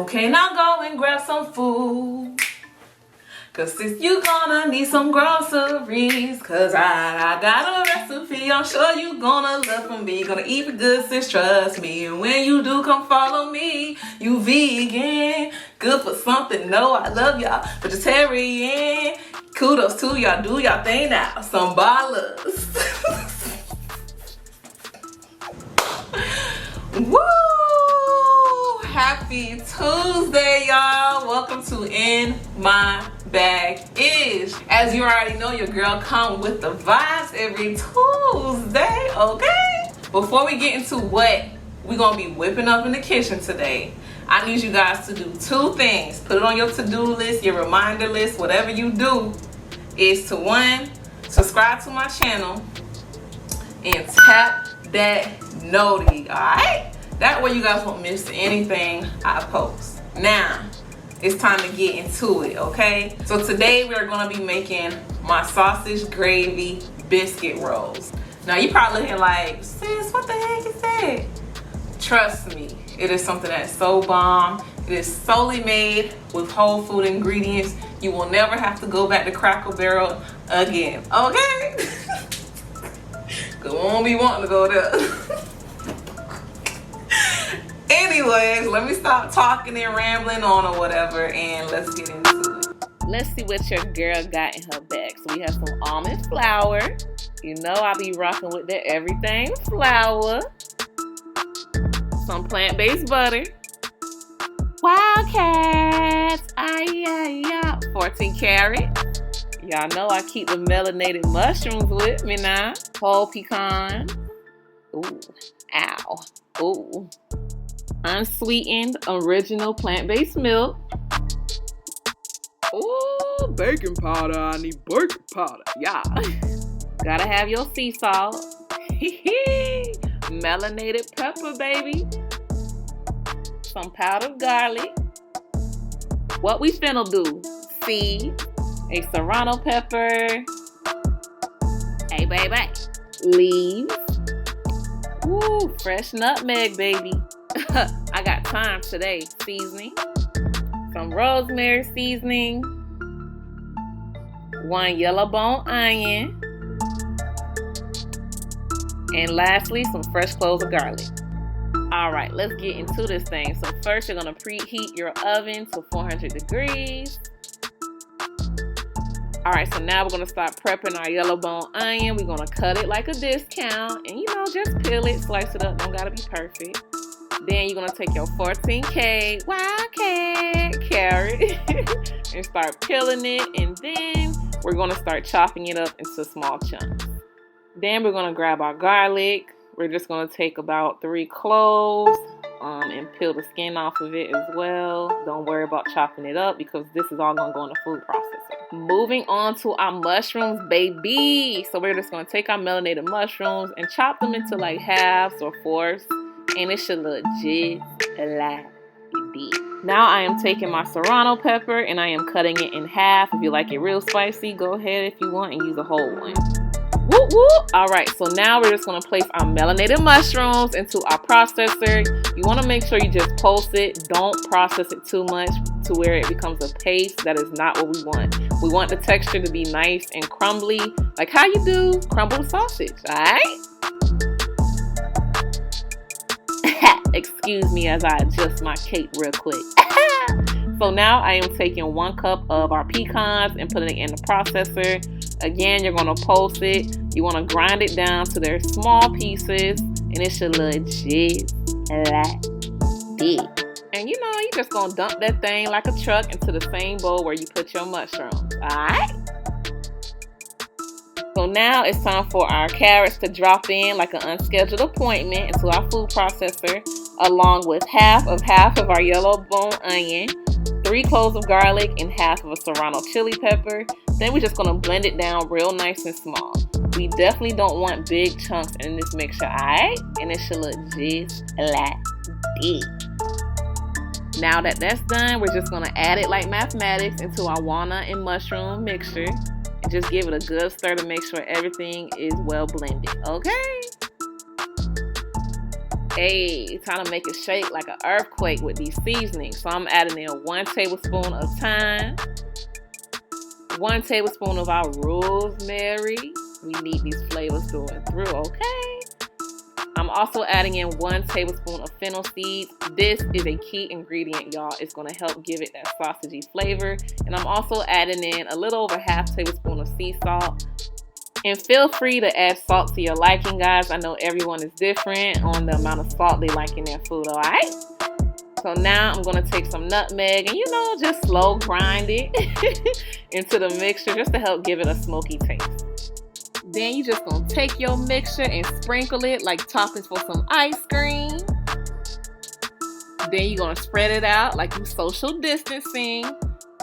Okay, now go and grab some food. Cause since you gonna need some groceries, cause I got a recipe I'm sure you gonna love from me. Gonna eat the good, sis, trust me. And when you do, come follow me. You vegan, good for something, no, I love y'all. Vegetarian, kudos to y'all, do y'all thing now. Some ballers. Woo! Happy Tuesday, y'all. Welcome to In My Bag-ish. As you already know, your girl come with the vibes every Tuesday, okay? Before we get into what we're gonna be whipping up in the kitchen today, I need you guys to do two things. Put it on your to-do list, your reminder list, whatever you do, is to one, subscribe to my channel and tap that noti, alright? That way you guys won't miss anything I post. Now, it's time to get into it, okay? So today we are gonna be making my sausage gravy biscuit rolls. Now you probably looking like, sis, what the heck is that? Trust me, it is something that's so bomb. It is solely made with whole food ingredients. You will never have to go back to Cracker Barrel again, okay? Cause we won't be wanting to go there. Anyways, let me stop talking and rambling on or whatever, and let's get into it. Let's see what your girl got in her bag. So we have some almond flour. You know I'll be rocking with that everything flour. Some plant-based butter. Wildcats. 14 carrots. Y'all know I keep the melanated mushrooms with me now. Whole pecan. Ooh, ow. Ooh. Unsweetened Original Plant-based Milk. Ooh, baking powder. I need baking powder. Yeah. Gotta have your sea salt. Melanated pepper, baby. Some powdered garlic. What we finna do? See, a serrano pepper. Hey, baby. Leaves. Ooh, fresh nutmeg, baby. I got thyme today. Seasoning. Some rosemary seasoning. 1 yellow bone onion. And lastly, some fresh cloves of garlic. Alright, let's get into this thing. So first you're going to preheat your oven to 400 degrees. Alright, so now we're going to start prepping our yellow bone onion. We're going to cut it like a discount. And just peel it, slice it up. Don't got to be perfect. Then you're going to take your 14K Wildcat carrot and start peeling it. And then we're going to start chopping it up into small chunks. Then we're going to grab our garlic. We're just going to take about 3 cloves and peel the skin off of it as well. Don't worry about chopping it up because this is all going to go in the food processor. Moving on to our mushrooms, baby. So we're just going to take our melanated mushrooms and chop them into like halves or fourths. And it should look just like it did. Now I am taking my serrano pepper and I am cutting it in half. If you like it real spicy, go ahead if you want and use a whole one. Woo woo! Alright, so now we're just going to place our melanated mushrooms into our processor. You want to make sure you just pulse it. Don't process it too much to where it becomes a paste. That is not what we want. We want the texture to be nice and crumbly, like how you do crumbled sausage, alright? Excuse me as I adjust my cape real quick. So now I am taking 1 cup of our pecans and putting it in the processor. Again, you're going to pulse it. You want to grind it down to their small pieces. And it should look just like this. And you're just going to dump that thing like a truck into the same bowl where you put your mushrooms. Alright? So now it's time for our carrots to drop in like an unscheduled appointment into our food processor, along with half of our yellow bone onion, 3 cloves of garlic, and half of a serrano chili pepper. Then we're just going to blend it down real nice and small. We definitely don't want big chunks in this mixture, alright? And it should look just like this. Now that that's done, we're just going to add it like mathematics into our walnut and mushroom mixture. And just give it a good stir to make sure everything is well blended, okay? Hey, time to make it shake like an earthquake with these seasonings. So I'm adding in 1 tablespoon of thyme, 1 tablespoon of our rosemary. We need these flavors going through, okay? I'm also adding in 1 tablespoon of fennel seeds. This is a key ingredient, y'all. It's going to help give it that sausagey flavor. And I'm also adding in a little over ½ tablespoon of sea salt. And feel free to add salt to your liking, guys. I know everyone is different on the amount of salt they like in their food, alright? So now I'm going to take some nutmeg and, just slow grind it into the mixture just to help give it a smoky taste. Then you're just going to take your mixture and sprinkle it like toppings for some ice cream. Then you're going to spread it out like you social distancing.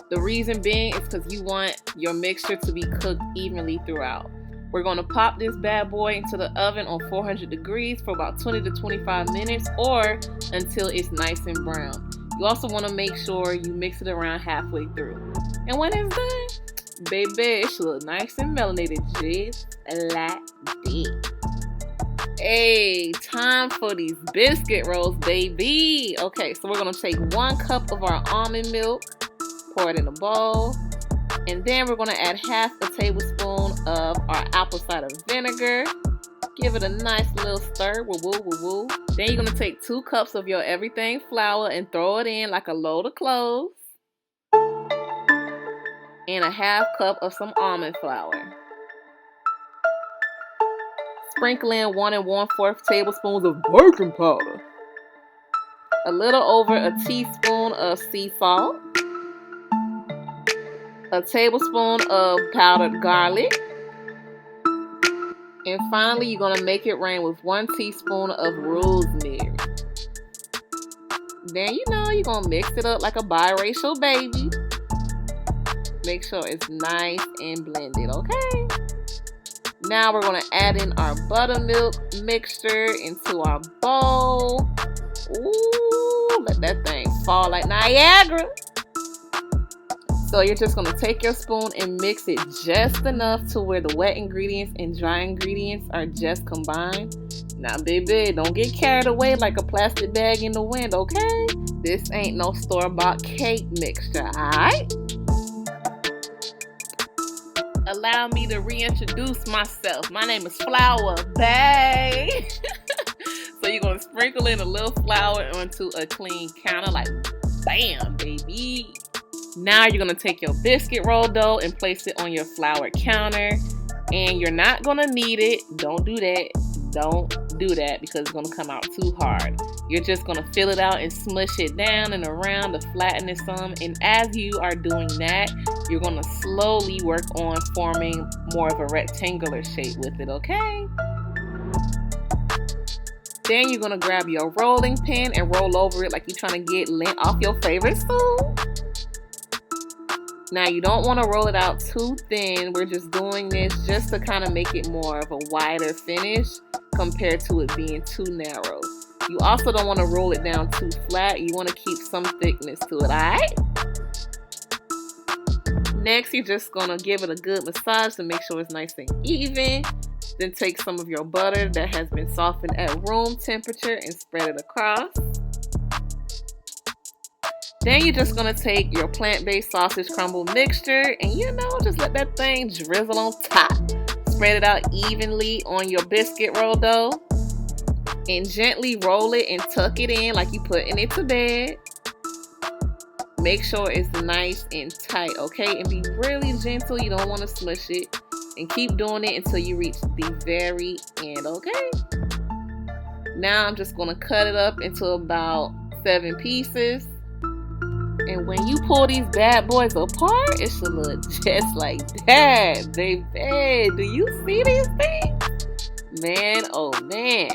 The reason being is because you want your mixture to be cooked evenly throughout. We're going to pop this bad boy into the oven on 400 degrees for about 20 to 25 minutes or until it's nice and brown. You also want to make sure you mix it around halfway through. And when it's done, baby, it should look nice and melanated just like this. Hey, time for these biscuit rolls, baby. Okay, so we're going to take 1 cup of our almond milk, pour it in a bowl. And then we're going to add ½ tablespoon of our apple cider vinegar. Give it a nice little stir. Woo, woo, woo, woo. Then you're going to take 2 cups of your everything flour and throw it in like a load of cloves. And a ½ cup of some almond flour. Sprinkle in 1 1/4 tablespoons of baking powder. A little over a teaspoon of sea salt. A tablespoon of powdered garlic. And finally, you're going to make it rain with 1 teaspoon of rosemary. Then you're going to mix it up like a biracial baby. Make sure it's nice and blended, okay? Now we're going to add in our buttermilk mixture into our bowl. Ooh, let that thing fall like Niagara. So you're just going to take your spoon and mix it just enough to where the wet ingredients and dry ingredients are just combined. Now, baby, don't get carried away like a plastic bag in the wind, okay? This ain't no store-bought cake mixture, alright? Allow me to reintroduce myself. My name is Flour, babe. So you're going to sprinkle in a little flour onto a clean counter like bam, baby. Now you're going to take your biscuit roll dough and place it on your floured counter. And you're not going to knead it. Don't do that. Don't do that because it's going to come out too hard. You're just going to fill it out and smush it down and around to flatten it some. And as you are doing that, you're going to slowly work on forming more of a rectangular shape with it, okay? Then you're going to grab your rolling pin and roll over it like you're trying to get lint off your favorite food. Now, you don't want to roll it out too thin. We're just doing this just to kind of make it more of a wider finish compared to it being too narrow. You also don't want to roll it down too flat. You want to keep some thickness to it, alright? Next, you're just going to give it a good massage to make sure it's nice and even. Then take some of your butter that has been softened at room temperature and spread it across. Then you're just going to take your plant-based sausage crumble mixture and just let that thing drizzle on top. Spread it out evenly on your biscuit roll dough and gently roll it and tuck it in like you putting it to bed. Make sure it's nice and tight, okay? And be really gentle. You don't want to smush it. And keep doing it until you reach the very end, okay? Now I'm just going to cut it up into about 7 pieces. And when you pull these bad boys apart, it should look just like that, baby. Do you see these things? Man, oh man.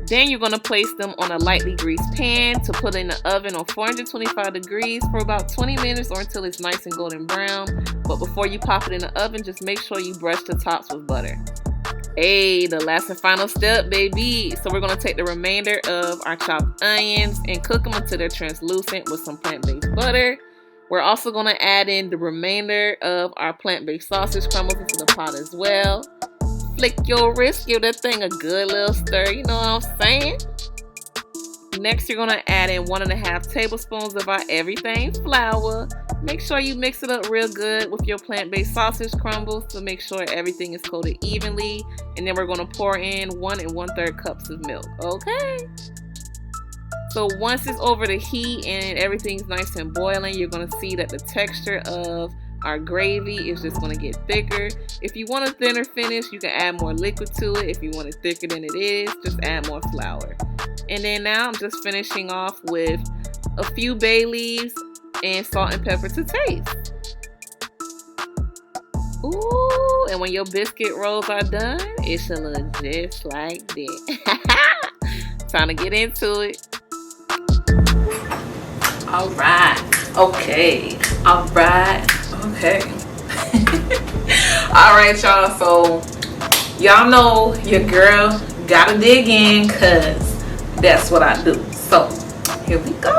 Then you're going to place them on a lightly greased pan to put in the oven on 425 degrees for about 20 minutes or until it's nice and golden brown. But before you pop it in the oven, just make sure you brush the tops with butter. Hey, the last and final step, baby. So we're going to take the remainder of our chopped onions and cook them until they're translucent with some plant-based butter. We're also going to add in the remainder of our plant-based sausage crumbles into the pot as well. flick your wrist, give that thing a good little stir, you know what I'm saying? Next, you're gonna add in 1.5 tablespoons of our everything flour. Make sure you mix it up real good with your plant-based sausage crumbles to make sure everything is coated evenly. And then we're gonna pour in 1 1/3 cups of milk, okay? So once it's over the heat and everything's nice and boiling, you're gonna see that the texture of our gravy is just gonna get thicker. If you want a thinner finish, you can add more liquid to it. If you want it thicker than it is, just add more flour. And then now I'm just finishing off with a few bay leaves and salt and pepper to taste. Ooh, and when your biscuit rolls are done, it should look just like that. Time to get into it. All right, okay, all right, okay. All right, y'all, so y'all know your girl gotta dig in, cause that's what I do. So here we go.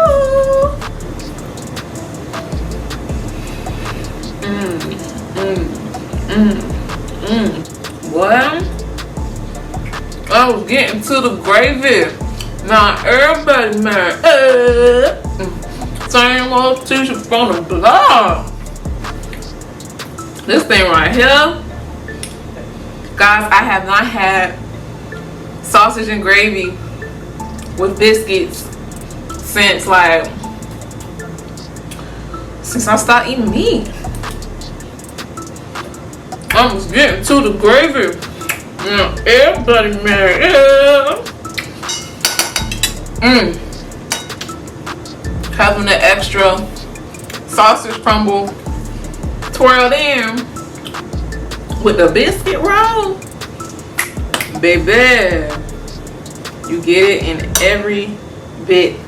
Well, I was getting to the gravy. Now everybody mad. Same old t-shirt from the blog. This thing right here, guys, I have not had sausage and gravy with biscuits since I stopped eating meat. I was getting to the gravy. Now everybody mad. Having the extra sausage crumble twirled in with the biscuit roll, baby, you get it in every bit.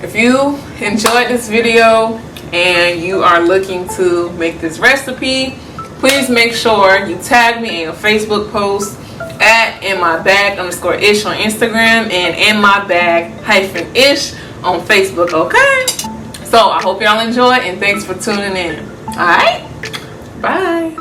If you enjoyed this video and you are looking to make this recipe, please make sure you tag me in your Facebook post at inmybag_ish on Instagram and inmybag-ish on Facebook, okay? So I hope y'all enjoy and thanks for tuning in. All right, bye.